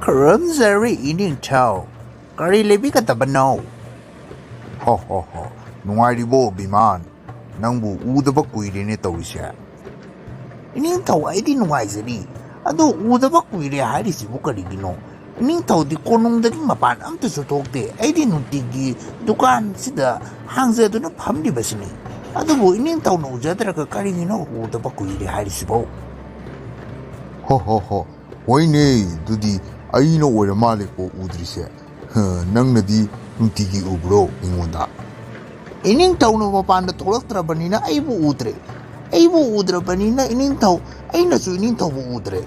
Karamzari eating chow. Kari lebi ka tabanaw. Ho ho ho. Nungairibo biman. Nangbu udaba kuire ne tawrisya. Ining taw ay di nungaizari. Ado udaba kuire harisibu karigino. Ining taw di konong daging mapan amta sutokte. Ay di nutigi dukan sida hangza do na pamdi basini. Ado bo ining taw na ujadra ka karigino udaba kuire harisibo. Ho ho ho. Hoine dudi aino oira male ko udrisya. Nangnadi nutigi ubro ingonda. Ining taw na mapanda tolaktrabanina ay bu udre. Ay bu udrabanina ining taw ay nasu ining taw bu udre.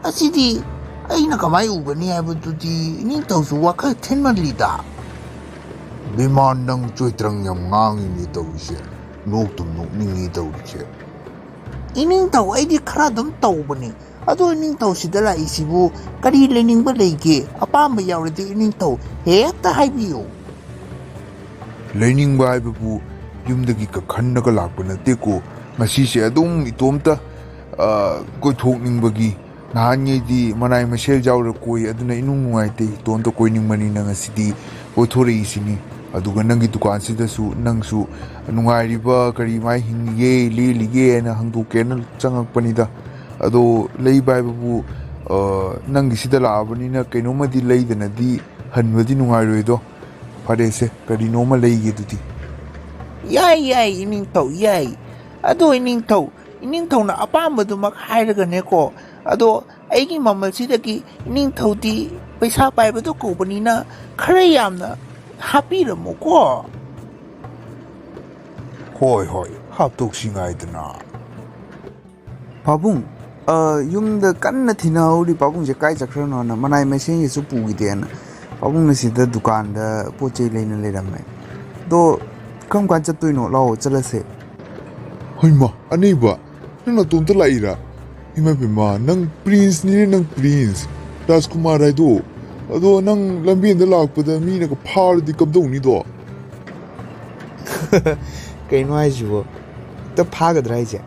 Asidi ay nakamay ubani ay bututi ining taw suwa ka tenman lida. Biman nang choitrang yam ngangi ni tawrisya. Noktum nokningi tawrisya. Ining taw ay di karadam taw bani. Ado ining taw sidala isibu kari lening ba lege apamba yawradi ining taw hekta haibiyo. Learning ba ibu yumdagi ka khannaga lakpa nate ko ngasise adum itomta koi thokning bagi nahanye di manai masel jawra koi aduna inung nungaite tonto koi ning mani na ngasidi koi thore isini aduga nangi dukan sida su nangsu nungairi ba kari mai hinge lilige na hangduke na changakpanida ado lei ba ibu nangi sida laabani na kainoma di leidana di hanwadi nungairoido Parece kari noma leige duti. Yay ining taw yay. Ado ining taw na apamba dumak hairaga neko. Ado aigi mamal sidaki ining taw di paisa paibado ko banina karayam na hapira mo ko. Hoy haptok singai dana. Pabung yumda kanna thinauri pabung je kai chakrano na manai mesen yesu pugidena. Pabung nasida dukan da poche leina leramai. Do kam kan chatuino lao chalase. Hoima aniba nang natunta laira. Hima bima nang prince ni nang prince. Rajkumar ai do. Ado nang lambian da lakpada mi na ka phar di kabdong ni do. Kaino ai jubo. Ta phagadra ai je.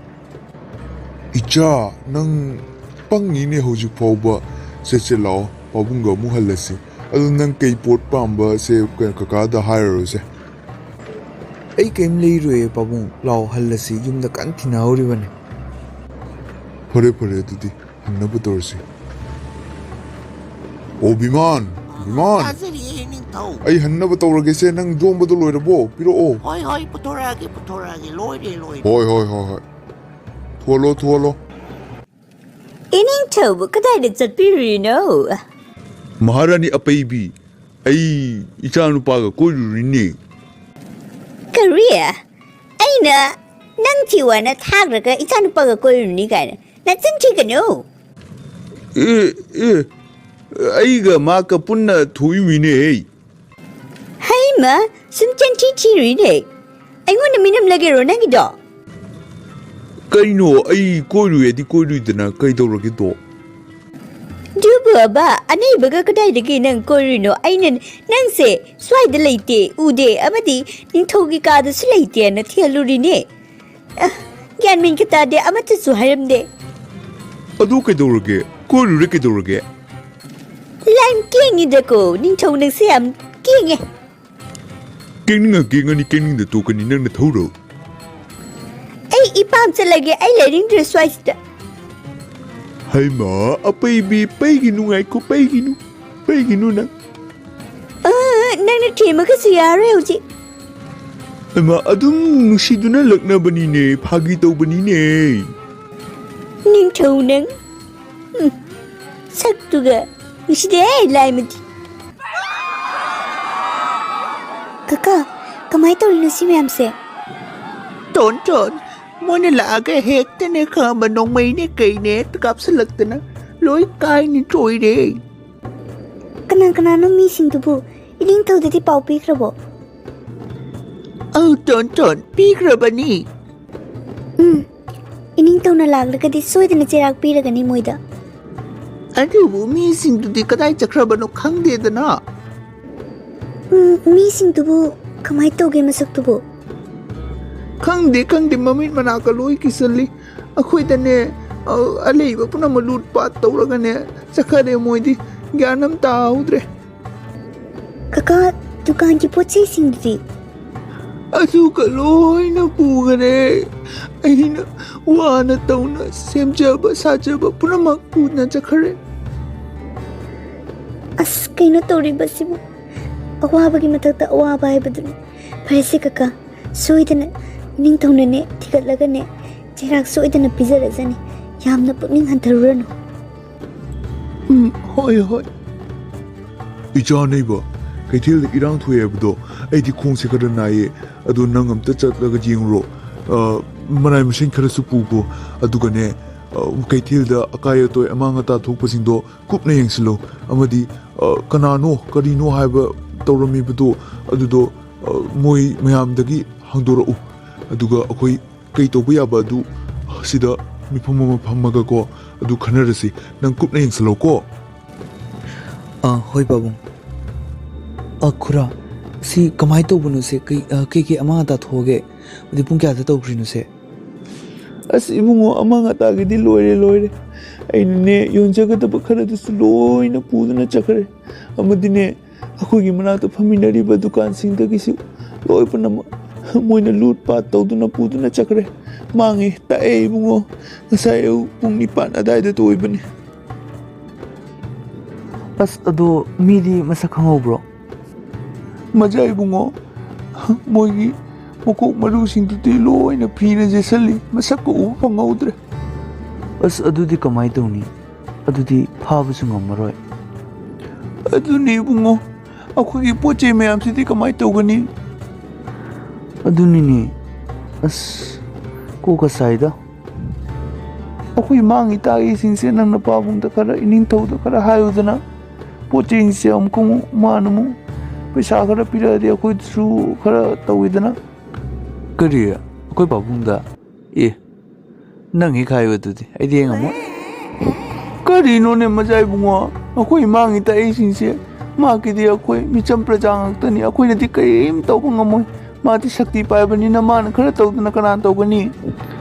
Icha nang pangi ne hojik phawba se lao pabung ga mu halase. Ado nang kay pot pamba se kaka da hire se. Ai kem lei rue pabung lao halasi yumda kan thinauri bane. Pare dudi hanna butor se. O biman. Azari ining taw. Ay hanna butor ge se nang dom butor loira bo piro o. Hoy putorage loide. Hoy. Tualo. Ining taw kadai da chatpiri no. Maharani apaibi ai ichanu paga koiruni Korea aina nang tiwana thagraga ichanu paga koiruni kana na chanchi kano aiga maka punna thuiwine haima sum chanchi chiri ne aingona minam lagero nangido kaino ai koiruedi koiruidana kaidorage do Duba anay baga kadai dagi nang korino ainan nang se swai da leite ude amadi ning thogi ka da sulaite na thialuri ne gyan min kita de amata su haram de adu kaidorage koirure kaidorage lime king ida ko ning thong nang se am king kenga ni kening da to kani nang na thoro ai ipam chalage ai leading the swai da Haima apaibi paiginu ngai ko paiginu na nang na thima ka su yare uji Haima adum nusiduna lakna bani ne phagi tau bani ne ning thong nang sak tuga uside lai mati kaka kamai tol no si mem se Ton Mona laga hekta ne ka manong may ne kay ne takap sa lagta na loy kay ni Troy de. Kana no missing tubo ining taw dati pau pikrabo. Oh ton pikra ba ni? Ining taw na laglaga di soy na chirak piraga ni moida. Ano bu missing to di katay chakra ba no kang de da na? Missing tubo kamay taw ge masak tubo. Kang di mamit manakaloy kisali. Ako'y da ne alay ba po na malut pa at tawraga ne sakare mo di ꯒ꯭ꯌꯥꯟ ꯑꯝ ꯇꯥꯍꯧꯗ꯭ꯔꯦ Kaka, dukaan ki poche singdi. ꯑꯗꯨꯒ ꯂꯣꯏꯅ ꯄꯨꯈꯔꯦ ꯑꯩꯅ ꯋꯥꯅ ꯇꯧꯅ ꯁꯦꯝꯖꯕ ꯁꯥꯖꯕ ꯄꯨꯝꯅꯃꯛ ꯄꯨꯅ ꯆꯠꯈ꯭ꯔꯦ As kaino ꯇꯧꯔꯤꯕꯁꯤꯕꯨ ꯑꯋꯥꯕꯒꯤ ꯃꯊꯛꯇ ꯑꯋꯥꯕ ꯍꯥꯏꯕꯗꯨꯅꯤ ꯐꯔꯦꯁꯦ ꯀꯀꯥ ꯁꯣꯏꯗꯅ ꯅꯤꯡꯊꯧꯅꯅꯦ ꯊꯤꯒꯠꯂꯒꯅꯦ ꯆꯩꯔꯥꯛ ꯁꯣꯏꯗꯅ ꯄꯤꯖꯔꯖꯅꯤ ꯌꯥꯝꯅ ꯄꯨꯛꯅꯤꯡ ꯍꯟꯊꯔꯨꯔꯅꯨ ꯍꯣꯏ ꯍꯣꯏ ꯏꯆꯥ ꯅꯩꯕ ꯀꯩꯊꯦꯜꯗ ꯏꯔꯥꯡ ꯊꯣꯛꯑꯦ ꯍꯥꯏꯕꯗꯣ ꯑꯩꯗꯤ ꯈꯣꯡꯁꯦ ꯈꯔ ꯅꯥꯏꯌꯦ ꯑꯗꯣ ꯅꯪ ꯑꯝꯇ ꯆꯠꯂꯒ ꯌꯦꯡꯉꯨꯔꯣ ꯃꯅꯥꯏ ꯃꯁꯤꯡ ꯈꯔꯁꯨ ꯄꯨꯈꯣ ꯑꯗꯨꯒꯅꯦ ꯀꯩꯊꯦꯜꯗ ꯑꯀꯥꯏ ꯑꯇꯣꯏ ꯑꯃꯥꯡ ꯑꯇꯥ ꯊꯣꯛꯄꯁꯤꯡꯗꯣ ꯀꯨꯞꯅ ꯌꯦꯡꯁꯤꯜꯂꯨ ꯑꯃꯗꯤ ꯀꯅꯥꯅꯣ ꯀꯔꯤꯅꯣ ꯍꯥꯏꯕ ꯇꯧꯔꯝꯃꯤꯕꯗꯣ ꯑꯗꯨꯗꯣ ꯃꯣꯏ ꯃꯌꯥꯝꯗꯒꯤ ꯍꯪꯗꯣꯔꯛꯎ ꯑꯗꯨꯒ ꯑꯩꯈꯣꯏ ꯀꯩ ꯇꯧꯕ ꯌꯥꯕ ꯑꯗꯨ ꯁꯤꯗ ꯃꯤꯐꯝ ꯑꯃ ꯐꯝꯃꯒꯀꯣ ꯑꯗꯨ ꯈꯟꯅꯔꯁꯤ ꯅꯪ ꯀꯨꯞꯅ ꯌꯦꯡꯁꯤꯜꯂꯣꯀꯣ ꯍꯣꯏ ꯄꯥꯕꯨꯡ ꯈꯨꯔꯥ ꯁꯤ ꯀꯃꯥꯏꯅ ꯇꯧꯕꯅꯣ ꯁꯦ ꯀꯩ ꯑꯃꯥꯡ ꯑꯇꯥ ꯊꯣꯛꯑꯒꯦ ꯑꯗꯨꯗꯤ ꯄꯨꯡ ꯀꯌꯥꯗ ꯇꯧꯈ꯭ꯔꯤꯅꯣ ꯁꯦ ꯑꯁ ꯏꯕꯨꯡꯉꯣ ꯑꯃꯥꯡ ꯑꯇꯥꯒꯤꯗꯤ ꯂꯣꯏꯔꯦ ꯑꯩꯅꯅꯦ ꯌꯣꯟꯖꯒꯗꯕ ꯈꯔꯗꯨꯁꯨ ꯂꯣꯏꯅ ꯄꯨꯗꯨꯅ ꯆꯠꯈ꯭ꯔꯦ ꯑꯃꯗꯤꯅꯦ ꯑꯩꯈꯣꯏꯒꯤ ꯃꯅꯥꯛꯇ ꯐꯝꯃꯤꯟꯅꯔꯤꯕ ꯗꯨꯀꯥꯟꯁꯤꯡꯗꯒꯤꯁꯨ ꯂꯣꯏ ꯄꯨꯝꯅꯃꯛ ꯃꯣꯏꯅ ꯂꯨꯠ ꯄꯥꯠ ꯇꯧꯗꯨꯅ ꯄꯨꯗꯨꯅ ꯆꯠꯈ꯭ꯔꯦ ꯃꯥꯡꯉꯦ ꯇꯥꯛꯑꯦ ꯏꯕꯨꯡꯉꯣ ꯉꯁꯥꯏ ꯑꯌꯨꯛ ꯄꯨꯡ 9 ꯑꯗꯥꯏꯗ ꯑꯣꯏꯕꯅꯤ ꯑꯁ ꯑꯗꯣ ꯃꯤꯗꯤ ꯃꯁꯛ ꯈꯪꯍꯧꯕ꯭ꯔꯣ ꯃꯖꯥ ꯏꯕꯨꯡꯉꯣ ꯃꯣꯏꯒꯤ ꯃꯀꯣꯛ ꯃꯔꯨꯁꯤꯡꯗꯨꯗꯤ ꯂꯣꯏꯅ ꯐꯤꯅ ꯌꯦꯠꯁꯜꯂꯤ ꯃꯁꯛꯀ ꯎꯕ ꯐꯪꯍꯧꯗ꯭ꯔꯦ ꯑꯁ ꯑꯗꯨꯗꯤ ꯀꯃꯥꯏꯅ ꯇꯧꯅꯤ ꯑꯗꯨꯗꯤ ꯐꯥꯕꯁꯨ ꯉꯝꯃꯔꯣꯏ ꯑꯗꯨꯅꯤ ꯏꯕꯨꯡꯉꯣ ꯑꯩꯈꯣꯏꯒꯤ ꯄꯣꯠ ꯆꯩ ꯃꯌꯥꯝꯁꯤꯗꯤ ꯀꯃꯥꯏꯅ ꯇꯧꯒꯅꯤ ꯑꯗꯨꯅꯤꯅꯦ ꯑꯁ ꯀꯣꯛꯀ ꯁꯥꯏꯗ ꯑꯩꯈꯣꯏ ꯃꯥꯡꯉꯤ ꯇꯥꯛꯏꯁꯤꯡꯁꯦ ꯅꯪꯅ ꯄꯥꯕꯨꯡꯗ ꯈꯔ ꯏꯅꯤꯡꯊꯧꯗ ꯈꯔ ꯍꯥꯏꯌꯨꯗꯅ ꯄꯣꯠ ꯆꯩꯁꯦ ꯑꯃꯨꯛ ꯃꯥꯅ ꯑꯃꯨꯛ ꯄꯩꯁꯥ ꯈꯔ ꯄꯤꯔꯛꯑꯗꯤ ꯑꯩꯈꯣꯏꯗꯁꯨ ꯈꯔ ꯇꯧꯋꯤꯗꯅ ꯀꯔꯤ ꯑꯩꯈꯣꯏ ꯄꯥꯕꯨꯡꯗ ꯅꯪ ꯍꯦꯛ ꯍꯥꯏꯌꯨ ꯑꯗꯨꯗꯤ ꯑꯩꯗꯤ ꯉꯝꯃꯣꯏ ꯀꯔꯤꯅꯣꯅꯦ ꯃꯖꯥ ꯏꯕꯨꯡꯉꯣ ꯑꯩꯈꯣꯏ ꯃꯥꯡꯉꯤ ꯇꯥꯛꯏꯁꯤꯡꯁꯦ ꯃꯥꯒꯤꯗꯤ ꯑꯩꯈꯣꯏ ꯃꯤꯆꯝ ꯄ꯭ꯔꯖꯥ ꯉꯥꯛꯇꯅꯤ ꯑꯩꯈꯣꯏꯅꯗꯤ ꯀꯔꯤꯝ ꯇꯧꯕ ꯉꯝꯃꯣꯏ ꯃꯥꯗꯤ ꯁꯛꯇꯤ ꯄꯥꯏꯕꯅꯤꯅ ꯃꯥꯅꯈꯔ ꯇꯧꯗꯅ ꯀꯅꯥꯅ ꯇꯧꯒꯅꯤ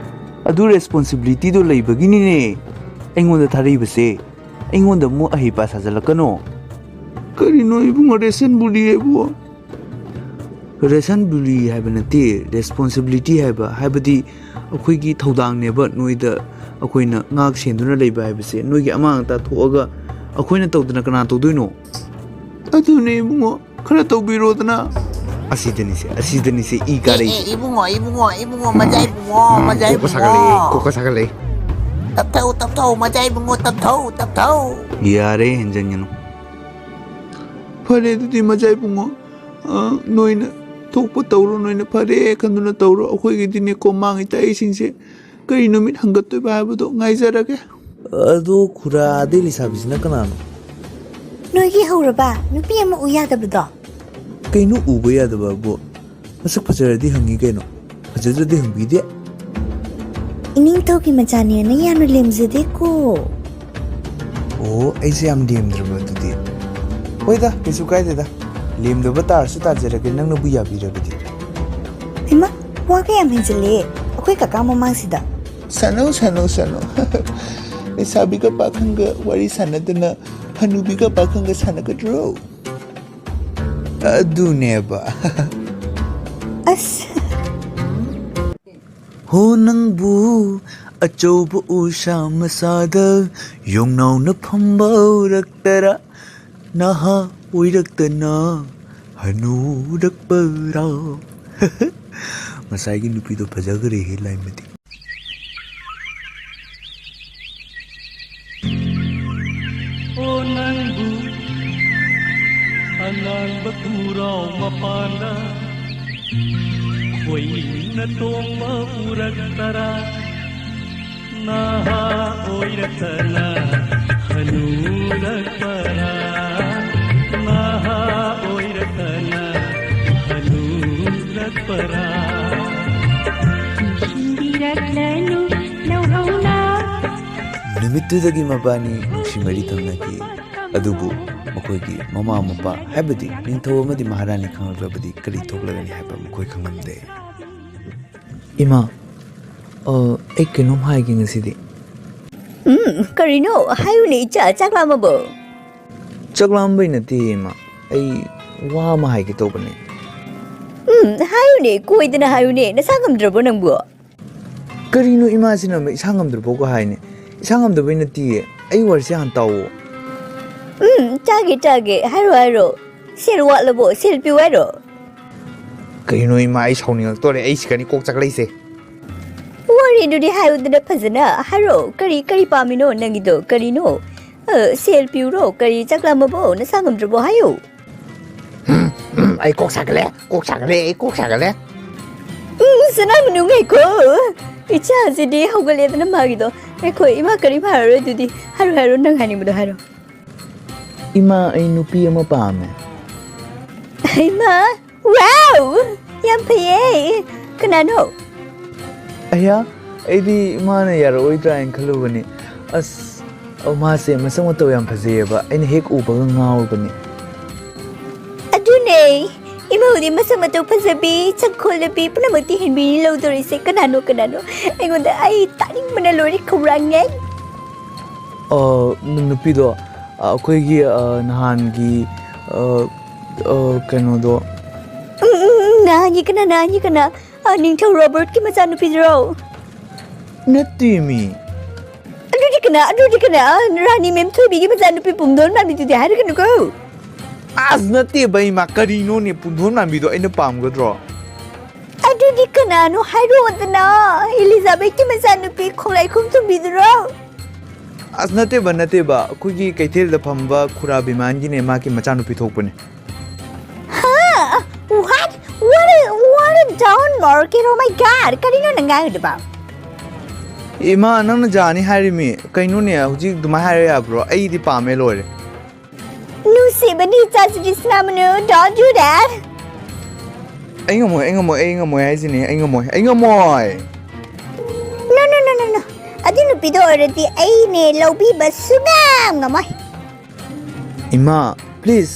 ꯑꯗꯨ ꯔꯦꯁꯄꯣꯟꯁꯤꯕꯤꯂꯤꯇꯤꯗꯣ ꯂꯩꯕꯒꯤꯅꯤꯅꯦ ꯑꯩꯉꯣꯟꯗ ꯊꯥꯔꯛꯏꯕꯁꯦ ꯑꯩꯉꯣꯟꯗ ꯑꯃꯨꯛ ꯑꯍꯩꯄꯥ ꯁꯥꯖꯤꯜꯂꯛꯀꯅꯣ ꯀꯔꯤꯅꯣ ꯏꯕꯨꯡꯉꯣ ꯔꯦꯁꯟ ꯕꯨꯂꯤ ꯍꯥꯏꯕꯨ ꯔꯦꯁꯟ ꯕꯨꯂꯤ ꯍꯥꯏꯕ ꯅꯠꯇꯦ ꯔꯦꯁꯄꯣꯟꯁꯤꯕꯤꯂꯤꯇꯤ ꯍꯥꯏꯕꯗꯤ ꯑꯩꯈꯣꯏꯒꯤ ꯊꯧꯗꯥꯡꯅꯦꯕ ꯅꯣꯏꯗ ꯑꯩꯈꯣꯏꯅ ꯉꯥꯛ ꯁꯦꯟꯗꯨꯅ ꯂꯩꯕ ꯍꯥꯏꯕꯁꯦ ꯅꯣꯏꯒꯤ ꯑꯃꯥꯡ ꯑꯇꯥ ꯊꯣꯛꯑꯒ ꯑꯩꯈꯣꯏꯅ ꯇꯧꯗꯅ ꯀꯅꯥ ꯇꯧꯗꯣꯏꯅோ ꯑꯗꯨꯅꯦ ꯏꯕꯨꯡꯉꯣ ꯈꯔ ꯇꯧꯕꯤꯔꯣꯗꯅ ꯑꯁꯤꯗꯅꯤꯁꯦ ꯏ ꯀꯥꯔꯛꯏꯁꯦ 이붕어 맞아 ꯀꯣꯛꯀ ꯁꯥꯒꯠꯂꯛꯏ 답타오 맞아 이붕어 답타오 ꯌꯥꯔꯦ ꯍꯦꯟꯖꯟꯒꯅꯨ ꯐꯔꯦ ꯑꯗꯨꯗꯤ ꯃꯖꯥ 이붕ꯉꯣ ꯅꯣꯏꯅ ꯊꯣꯛꯄ ꯇꯧꯔꯣ ꯅꯣꯏꯅ ꯐꯔꯦ ꯈꯟꯗꯨꯅ ꯇꯧꯔꯣ ꯑꯩꯈꯣꯏꯒꯤꯗꯤꯅꯦꯀꯣ ꯃꯥꯡꯉꯤ ꯇꯥꯛꯏꯁꯤꯡꯁꯦ ꯀꯔꯤ ꯅꯨꯃꯤꯠ ꯍꯪꯒꯠꯇꯣꯏꯕ ꯍꯥꯏꯕꯗꯣ ꯉꯥꯏꯖꯔꯒꯦ ꯑꯗꯣ ꯈꯨꯔꯥ ꯑꯗꯩ ꯂꯩꯁꯥꯕꯤꯁꯤꯅ ꯀꯅꯥꯅꯣ ꯅꯣꯏꯒꯤ ꯍꯧꯔꯕ ꯅꯨꯄꯤ ꯑꯃ ꯎ ꯌꯥꯗꯕꯗꯣ ꯀꯩꯅꯣ ꯎꯕ ꯌꯥꯗꯕꯕꯨ ꯃꯁꯛ ꯐꯖꯔꯗꯤ ꯍꯪꯉꯤ ꯀꯩꯅꯣ ꯐꯖꯗ꯭ꯔꯗꯤ ꯍꯪꯕꯤꯗꯦ ꯏꯅꯤꯡꯊꯧꯒꯤ ꯃꯆꯥꯅꯦꯅ ꯌꯥꯝꯅ ꯂꯦꯝꯖꯗꯦꯀꯣ ꯑꯣ ꯑꯩꯁꯦ ꯌꯥꯝ ꯂꯦꯝꯗ꯭ꯔꯕ ꯑꯗꯨꯗꯤ ꯍꯣꯏꯗ ꯀꯩꯁꯨ ꯀꯥꯏꯗꯦꯗ ꯂꯦꯝꯗꯕ ꯇꯥꯔꯁꯨ ꯇꯥꯖꯔꯒꯦ ꯅꯪꯅꯕꯨ ꯌꯥꯕꯤꯔꯕꯗꯤ ꯏꯃꯥ ꯋꯥ ꯀꯌꯥꯝ ꯍꯦꯟꯖꯤꯜꯂꯦ ꯑꯩꯈꯣꯏ ꯀꯀꯥ ꯃꯃꯥꯡꯁꯤꯗ ꯁꯥꯟꯅꯧ ꯂꯩꯁꯥꯕꯤꯒ ꯄꯥꯈꯪꯒ ꯋꯥꯔꯤ ꯁꯥꯟꯅꯗꯅ ꯍꯅꯨꯕꯤꯒ ꯄꯥꯈꯪꯒ ꯁꯥꯟꯅꯒꯗ꯭ꯔꯣ ꯑꯗꯨꯅꯦꯕ ꯑꯁ ꯍꯣ ꯅꯪꯕꯨ ꯑꯆꯧꯕ ꯎꯁꯥ ꯃꯁꯥꯗ ꯌꯣꯡꯅꯥꯎꯅ ꯐꯝꯕ ꯎꯔꯛꯇꯔꯥ ꯅꯍꯥ ꯑꯣꯏꯔꯛꯇꯅ ꯍꯅꯨꯔꯛꯄꯔꯥ ꯉꯁꯥꯏꯒꯤ ꯅꯨꯄꯤꯗꯣ ꯐꯖꯈ꯭ꯔꯦꯍꯦ ꯂꯥꯏꯃꯗꯤ ꯑꯣ ꯅꯪꯕꯨ ꯑꯉꯥꯡꯕ ꯈꯨꯔꯥꯎ ꯃꯄꯥꯟꯗ ꯈꯣꯏꯅ ꯇꯣꯡꯕ ꯎꯔꯛꯇꯔꯥ ꯅꯍꯥ ꯑꯣꯏꯔꯛꯇꯅ ꯍꯅꯨꯔꯛꯄꯔꯥ ꯅꯍꯥ ꯑꯣꯏꯔꯛꯇꯅ ꯍꯅꯨꯔꯛꯄꯔꯥ ꯆꯤꯡꯕꯤꯔꯛꯂꯅꯨ ꯂꯧꯍꯧꯅ ꯅꯨꯃꯤꯠꯇꯨꯗꯒꯤ ꯃꯕꯥꯅꯤ ꯅꯨꯡꯁꯤ ꯃꯔꯤ ꯊꯝꯅꯈꯤ ꯑꯗꯨꯕꯨ ꯃꯈꯣꯏꯒꯤ ꯃꯃꯥ ꯃꯄꯥ ꯍꯥꯏꯕꯗꯤ ꯅꯤꯡꯊꯧ ꯑꯃꯗꯤ ꯃꯍꯥꯔꯥꯅꯤ ꯈꯪꯂꯛꯂꯕꯗꯤ ꯀꯔꯤ ꯊꯣꯛꯂꯒꯅꯤ ꯍꯥꯏꯕ ꯃꯈꯣꯏ ꯈꯪꯂꯝꯗꯦ ꯏꯃꯥ ꯑꯩ ꯀꯩꯅꯣꯝ ꯍꯥꯏꯒꯦ ꯉꯁꯤꯗꯤ ꯀꯔꯤꯅꯣ ꯍꯥꯏꯌꯨꯅꯦ ꯏꯆꯥ ꯆꯥꯛ ꯂꯥꯝꯃꯕꯣ ꯆꯥꯛꯂꯥꯝꯕꯩ ꯅꯠꯇꯦ ꯏꯃꯥ ꯑꯩ ꯋꯥ ꯑꯃ ꯍꯥꯏꯒꯦ ꯇꯧꯕꯅꯦ ꯍꯥꯏꯌꯨꯅꯦ ꯀꯣꯏꯗꯅ ꯍꯥꯏꯌꯨꯅꯦ ꯅꯁꯥ ꯉꯝꯗ꯭ꯔꯕꯣ ꯅꯪꯕꯨ ꯀꯔꯤꯅꯣ ꯏꯃꯥꯁꯤꯅ ꯏꯁꯥ ꯉꯝꯗ꯭ꯔꯕꯣꯒ ꯍꯥꯏꯅꯦ ꯏꯁꯥ ꯉꯝꯗꯕꯩ ꯅꯠꯇꯤꯌꯦ ꯑꯩ ꯋꯥꯔꯤꯁꯦ ꯍꯥꯟꯅ ꯇꯥꯎꯑꯣ ꯇꯥꯒꯦ ꯍꯥꯏꯔꯣ ꯁꯦꯜ ꯋꯥꯠꯂꯕꯣ ꯁꯦꯜ ꯄꯤꯌꯨ ꯍꯥꯏꯔꯣ ꯀꯩꯅꯣ ꯏꯃꯥ ꯑꯩ ꯁꯥꯎꯅꯤꯡꯉꯛꯇꯣꯔꯦ ꯑꯩ ꯁꯤꯒꯅꯤ ꯀꯣꯛ ꯆꯥꯛꯂꯩꯁꯦ ꯋꯥꯔꯤꯗꯨꯗꯤ ꯍꯥꯏꯌꯨꯗꯅ ꯐꯖꯅ ꯍꯥꯏꯔꯣ ꯀꯔꯤ ꯄꯥꯝꯃꯤꯅꯣ ꯅꯪꯒꯤꯗꯣ ꯀꯔꯤꯅꯣ ꯁꯦꯜ ꯄꯤꯌꯨꯔꯣ ꯀꯔꯤ ꯆꯥꯛꯂꯝꯃꯕꯣ ꯅꯁꯥ ꯉꯝꯗ꯭ꯔꯕꯣ ꯍꯥꯏꯌꯨ ꯑꯩ ꯀꯣꯛ ꯁꯥꯒꯠꯂꯦ ꯑꯩ ꯀꯣꯛ ꯁꯥꯒꯠꯂꯦ ꯁꯅꯥꯃꯅꯨ ꯉꯥꯏꯈꯣ ꯏꯆꯥꯁꯤꯗꯤ ꯍꯧꯒꯠꯂꯦꯗꯅ ꯃꯥꯒꯤꯗꯣ ꯉꯥꯏꯈꯣ ꯏꯃꯥ ꯀꯔꯤꯝ ꯍꯥꯏꯔꯔꯣꯏ ꯑꯗꯨꯗꯤ ꯍꯥꯏꯔꯣ ꯅꯪ ꯍꯥꯏꯅꯤꯡꯕꯗꯣ ꯍꯥꯏꯔꯣ ꯏꯃꯥ ꯑꯩ ꯅꯨꯄꯤ ꯑꯃ ꯄꯥꯝꯃꯦ ꯏꯃꯥ ꯋꯥꯎ ꯌꯥꯝ ꯐꯩꯌꯦ ꯀꯅꯥꯅꯣ ꯑꯌꯥ ꯑꯩꯗꯤ ꯏꯃꯥꯅ ꯌꯥꯔꯛꯑꯣꯏꯗ꯭ꯔꯥ ꯍꯥꯏꯅ ꯈꯜꯂꯨꯕꯅꯤ ꯑꯁ ꯃꯥꯁꯦ ꯃꯁꯛ ꯃꯇꯧ ꯌꯥꯝ ꯐꯖꯩꯑꯕ ꯑꯩꯅ ꯍꯦꯛ ꯎꯕꯒ ꯉꯥꯎꯔꯕꯅꯤ ꯑꯗꯨꯅꯦ ꯏꯃꯧꯗꯤ ꯃꯁꯛ ꯃꯇꯧ ꯐꯖꯕꯤ ꯁꯛꯈꯣꯜꯂꯕꯤ ꯄꯨꯝꯅꯃꯛꯇꯤ ꯍꯦꯟꯕꯤꯅꯤ ꯂꯧꯗꯣꯔꯤꯁꯦ ꯀꯅꯥꯅꯣ ꯑꯩꯉꯣꯟꯗ ꯑꯩ ꯇꯥꯅꯤꯡꯕꯅ ꯂꯣꯏꯔꯦ ꯈꯧꯔꯥꯡꯉꯦ ꯅꯨꯄꯤꯗꯣ ꯑꯩꯈꯣꯏꯒꯤ ꯅꯍꯥꯟꯒꯤ ꯀꯩꯅꯣꯗꯣ ꯅꯍꯥꯟꯒꯤ ꯀꯅꯥ ꯅꯤꯡꯊꯧ ꯔꯣꯕꯔꯠꯀꯤ ꯃꯆꯥꯅꯨꯄꯤꯗꯨꯔꯣ ꯅꯠꯇꯦ ꯃꯤ ꯑꯗꯨꯗꯤ ꯀꯅꯥ ꯔꯥꯅꯤ ꯃꯦꯝ ꯊꯣꯏꯕꯤꯒꯤ ꯃꯆꯥꯅꯨꯄꯤ ꯄꯨꯝꯗꯣꯟ ꯃꯥꯟꯕꯤꯗꯨꯗꯤ ꯍꯥꯏꯔꯒꯅꯨꯀꯣ ꯑꯁ ꯅꯠꯇꯦꯕ ꯏꯃꯥ ꯀꯔꯤꯅꯣꯅꯦ ꯄꯨꯡꯗꯣꯟ ꯃꯥꯟꯕꯤꯗꯣ ꯑꯩꯅ ꯄꯥꯝꯒꯗ꯭ꯔꯣ ꯑꯗꯨꯗꯤ ꯀꯅꯥꯅꯣ ꯍꯥꯏꯔꯛꯑꯣꯗꯅ ꯑꯦꯂꯤꯖꯥꯕꯦꯠꯀꯤ ꯃꯆꯥꯅꯨꯄꯤ ꯈꯣꯡꯂꯩꯈꯣꯝ ꯊꯨꯝꯕꯤꯗꯨꯔꯣ ꯑꯁ ꯅꯠꯇꯦꯕ ꯑꯩꯈꯣꯏꯒꯤ ꯀꯩꯊꯦꯜꯗ ꯐꯝꯕ ꯈꯨꯔꯥ ꯕꯤꯃꯥꯟꯒꯤꯅꯦ ꯃꯥꯒꯤ ꯃꯆꯥꯅꯨꯄꯤ ꯊꯣꯛꯄꯅꯦ What a down market, oh my god! Karino nang ngayudiba? ꯏꯃꯥ ꯅꯪꯅ ꯖꯥꯅꯤ ꯍꯥꯏꯔꯤꯃꯤ ꯀꯩꯅꯣꯅꯦ ꯍꯧꯖꯤꯛ ꯑꯗꯨꯃꯥꯏꯅ ꯍꯥꯏꯔ ꯌꯥꯕ꯭ꯔꯣ ꯑꯩꯗꯤ ꯄꯥꯝꯃꯦ ꯂꯣꯏꯔꯦ Nusibani Tazidi Snamanu, don't do that! ꯑꯩ ꯉꯝꯃꯣই ꯍꯥꯏꯁꯤꯅꯦ ꯑꯩ ꯉꯝꯃꯣꯏ No. Adi nupido already aine lawbiba sungam ngamay. ꯏꯃꯥ ꯄ꯭ꯂꯤꯖ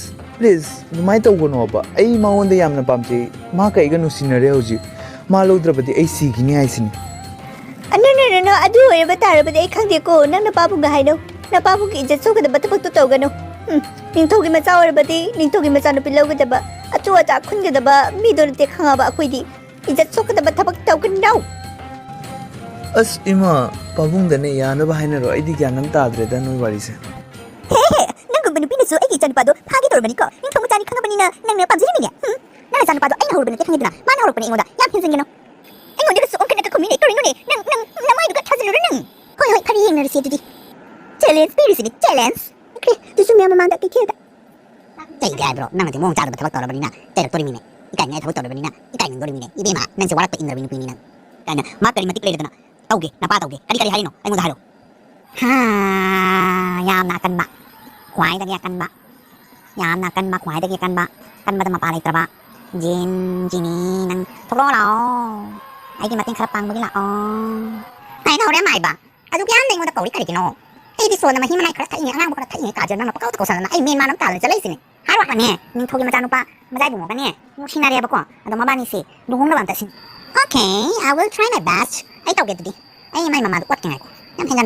ꯑꯗꯨꯃꯥꯏꯅ ꯇꯧꯒꯅꯣꯕ ꯑꯩ ꯃꯉꯣꯟꯗ ꯌꯥꯝꯅ ꯄꯥꯝꯖꯩ ꯃꯥ ꯀꯩꯒ ꯅꯨꯡꯁꯤꯅꯔꯦ ꯍꯧꯖꯤꯛ ꯃꯥ ꯂꯧꯗ꯭ꯔꯕꯗꯤ ꯑꯩ ꯁꯤꯈꯤꯅꯤ ꯍꯥꯏꯁꯤꯅꯤ No, adu oiraba tarabadi ai khangdeko nang napapunga haino. Napapunga ijat sogadaba tabakto tawgano. Ningthogi macha oirabadi ningthogi macha nupi lawgadaba atu ata khungadaba midonate khangaba akoidi ijat sogadaba tabak tawgano. ꯑꯁ ꯏꯃꯥ ꯄꯥꯕꯨꯡꯗꯅꯦ ꯌꯥꯅꯕ ꯍꯥꯏꯅꯔꯣ ꯑꯩꯗꯤ ꯒ꯭ꯌꯥꯟ ꯑꯃ ꯇꯥꯗ꯭ꯔꯦꯗ ꯅꯣꯏ ꯋꯥꯔꯤꯁꯦ Nangumba nupinasu ai ichanupado phagi torbaniko ningthong machani khangabanina nangna pamjiriminya. Nang ichanupado aina horubani khangidna mana horupani ingoda yam hinjingino. Aingondasu onkana ka khumine karinone nang namai duga thazilura nang. Hoi phari yengnarisi adudi. Challenge spirit challenge. Okay, tusu miyama manda kikeda. Jai gai bro nang ati mong chadaba thabak torabanina jai torimine. Ikai ngai thabak torabanina ikai nang dorimine ibema nang se warak indrabini pinina. Kana ma kari matik leidana. Tauge napa tauge kari harino aingonda haro. Yamna kanba. Khwaidagi kanba. Yamna kanba khwaidagi kanba. Kanbada mapa leitraba. Jinny nang thoro lao. Aigi mating khara pangbagi lao. Ai na hore mai ba. Adu kyan ding mo da kauri kari kino. Ai di so na mahima nai khara thai ngang mo khara thai ka jan na pa ka to sa na ai men manam tal chalai sini. Har wa ne ning thogi macha nupa majai bu mo ka ne. Mu sinari ba ko. Adu mabani si luhung na ban ta sin. Okay, I will try my best. Ai tau ge di. Ai mai mama wat ngai ko. Yam